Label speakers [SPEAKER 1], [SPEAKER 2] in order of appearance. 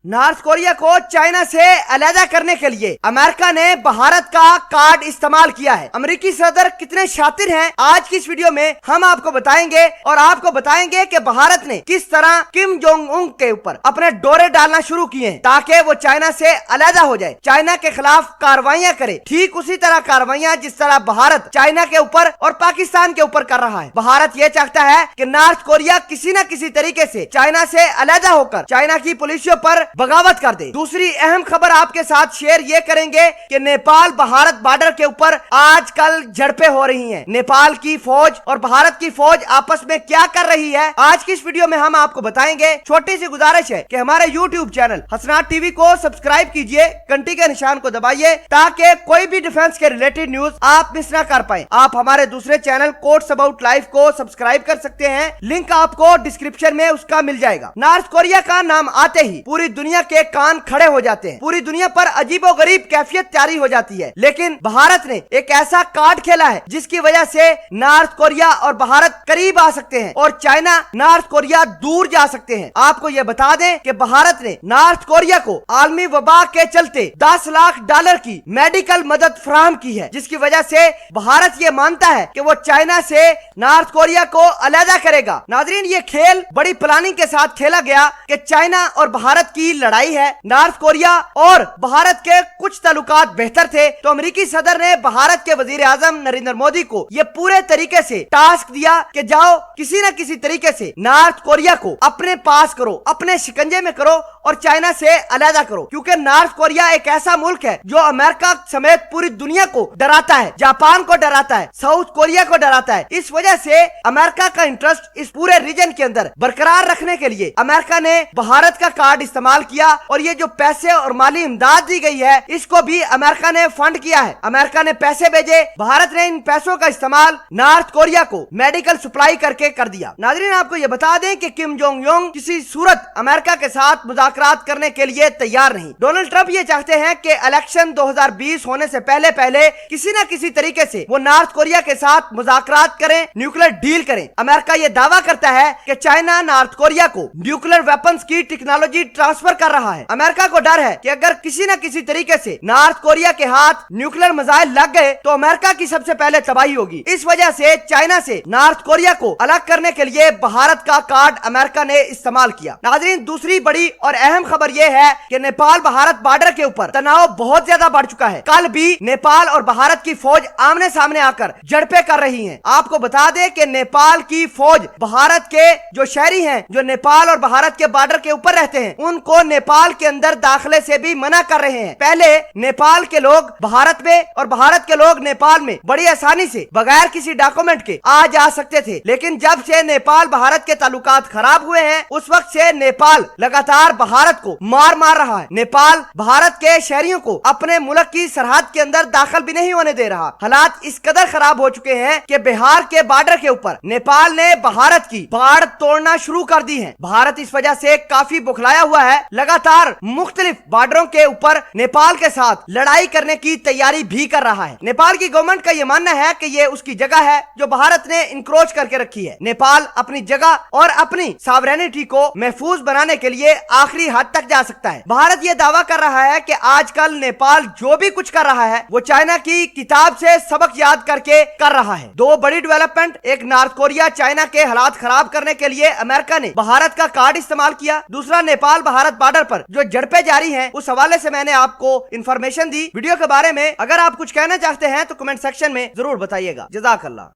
[SPEAKER 1] North Korea को China से अलग करने के लिए अमेरिका ने भारत का कार्ड इस्तेमाल किया है। अमेरिकी सदर कितने शातिर हैं, आज की इस वीडियो में हम आपको बताएंगे और आपको बताएंगे कि भारत ने किस तरह किम जोंग उन के ऊपर अपने डोरे डालना शुरू किए हैं ताकि वो चाइना से अलग हो जाए, चाइना के खिलाफ कार्रवाइयां करे। ठीक उसी तरह कार्रवाइयां जिस तरह भारत चाइना के ऊपर और पाकिस्तान के ऊपर कर रहा है। भारत ये चाहता है कि नॉर्थ कोरिया किसी न किसी तरीके से चाइना से अलग होकर चाइना की पुलिसियों पर बगावत कर दे। दूसरी अहम खबर आपके साथ शेयर ये करेंगे कि नेपाल भारत बॉर्डर के ऊपर आजकल झड़पें हो रही हैं। नेपाल की फौज और भारत की फौज आपस में क्या कर रही है, आज की इस वीडियो में हम आपको बताएंगे। छोटी सी गुजारिश है कि हमारे YouTube चैनल हसनाट टीवी को सब्सक्राइब कीजिए, घंटी के निशान को दबाइए ताकि कोई भी डिफेंस के रिलेटेड न्यूज आप मिस ना कर पाए। आप हमारे दूसरे चैनल कोट्स अबाउट लाइफ को सब्सक्राइब कर सकते हैं, लिंक आपको डिस्क्रिप्शन में उसका मिल जाएगा। नॉर्थ कोरिया का नाम आते ही पूरी दुनिया के कान खड़े हो जाते हैं, पूरी दुनिया पर अजीबोगरीब कैफियत जारी हो जाती है। लेकिन भारत ने एक ऐसा कार्ड खेला है जिसकी वजह से नॉर्थ कोरिया और भारत करीब आ सकते हैं और चाइना नॉर्थ कोरिया दूर जा सकते हैं। आपको यह बता दें कि भारत ने नॉर्थ कोरिया को आलमी वबा के चलते $10 लाख की मेडिकल मदद फराहम की है, जिसकी वजह से भारत ये मानता है कि वो चाइना से नॉर्थ कोरिया को अलग करेगा। नाजरीन, ये खेल बड़ी प्लानिंग के साथ खेला गया कि चाइना और भारत की लड़ाई है, नॉर्थ कोरिया और भारत के कुछ ताल्लुकात बेहतर थे, तो अमेरिकी सदर ने भारत के वजीर आजम नरेंद्र मोदी को यह पूरे तरीके से टास्क दिया कि जाओ किसी न किसी तरीके से नॉर्थ कोरिया को अपने पास करो, अपने शिकंजे में करो और चाइना से अलग करो। क्योंकि नॉर्थ कोरिया एक ऐसा मुल्क है जो अमेरिका समेत पूरी दुनिया को डराता है, जापान को डराता है, साउथ कोरिया को डराता है। इस वजह से अमेरिका का इंटरेस्ट इस पूरे रीजन के अंदर बरकरार रखने के लिए अमेरिका ने भारत का कार्ड इस्तेमाल किया और ये जो पैसे और माली इमदाद दी गई है इसको भी अमेरिका ने फंड किया है। अमेरिका ने पैसे भेजे, भारत ने इन पैसों का इस्तेमाल नॉर्थ कोरिया को मेडिकल सप्लाई करके कर दिया। नाज़रीन, आपको ये बता दें कि किम जोंग उन किसी सूरत अमेरिका के साथ मुज़ाकरात करने के लिए तैयार नहीं। डोनाल्ड ट्रंप ये चाहते हैं कि इलेक्शन 2020 होने से पहले पहले किसी न किसी तरीके से वो नॉर्थ कोरिया के साथ मुज़ाकरात करें, न्यूक्लियर डील करें। अमेरिका ये दावा करता है कि चाइना नॉर्थ कोरिया को न्यूक्लियर वेपन्स की टेक्नोलॉजी ट्रांसफर कर रहा है। अमेरिका को डर है कि अगर किसी न किसी तरीके से नॉर्थ कोरिया के हाथ न्यूक्लियर मिसाइल लग गए तो अमेरिका की सबसे पहले तबाही होगी। इस वजह से चाइना से नॉर्थ कोरिया को अलग करने के लिए भारत का कार्ड अमेरिका ने इस्तेमाल किया। नाज़रीन, दूसरी बड़ी और अहम खबर यह है कि नेपाल भारत बॉर्डर के ऊपर तनाव बहुत ज्यादा बढ़ चुका है। कल भी नेपाल और भारत की फौज आमने सामने आकर झड़पें कर रही है। आपको बता दें कि नेपाल की फौज भारत के जो शहरी हैं, जो नेपाल और भारत के बॉर्डर के ऊपर रहते हैं, उनको नेपाल के अंदर दाखिले से भी मना कर रहे हैं। पहले नेपाल के लोग भारत में और भारत के लोग नेपाल में बड़ी आसानी से बगैर किसी डॉक्यूमेंट के आ जा सकते थे, लेकिन जब से नेपाल भारत के ताल्लुकात खराब हुए हैं उस वक्त से नेपाल लगातार भारत को मार रहा है। नेपाल भारत के शहरियों को अपने मुल्क की सरहद के अंदर दाखिल भी नहीं होने दे रहा। हालात इस कदर खराब हो चुके हैं कि बिहार के बॉर्डर के ऊपर नेपाल ने भारत की बाड़ तोड़ना शुरू कर दी है। भारत इस वजह से काफी बुखलाया हुआ है, लगातार मुख्तलिफ बॉर्डरों के ऊपर नेपाल के साथ लड़ाई करने की तैयारी भी कर रहा है। नेपाल की गवर्नमेंट का यह मानना है कि यह उसकी जगह है जो भारत ने इंक्रोच करके रखी है। नेपाल अपनी जगह और अपनी सॉवरेनिटी को महफूज बनाने के लिए आखिरी हद तक जा सकता है। भारत यह दावा कर रहा है कि आजकल नेपाल जो भी कुछ कर रहा है वो चाइना की किताब से सबक याद करके कर रहा है। दो बड़ी डेवलपमेंट, एक नॉर्थ कोरिया चाइना के हालात खराब करने के लिए अमेरिका ने भारत का कार्ड इस्तेमाल किया, दूसरा नेपाल भारत बॉर्डर पर जो झड़पें जारी हैं उस हवाले से मैंने आपको इंफॉर्मेशन दी। वीडियो के बारे में अगर आप कुछ कहना चाहते हैं तो कमेंट सेक्शन में जरूर बताइएगा। जज़ाकल्लाह।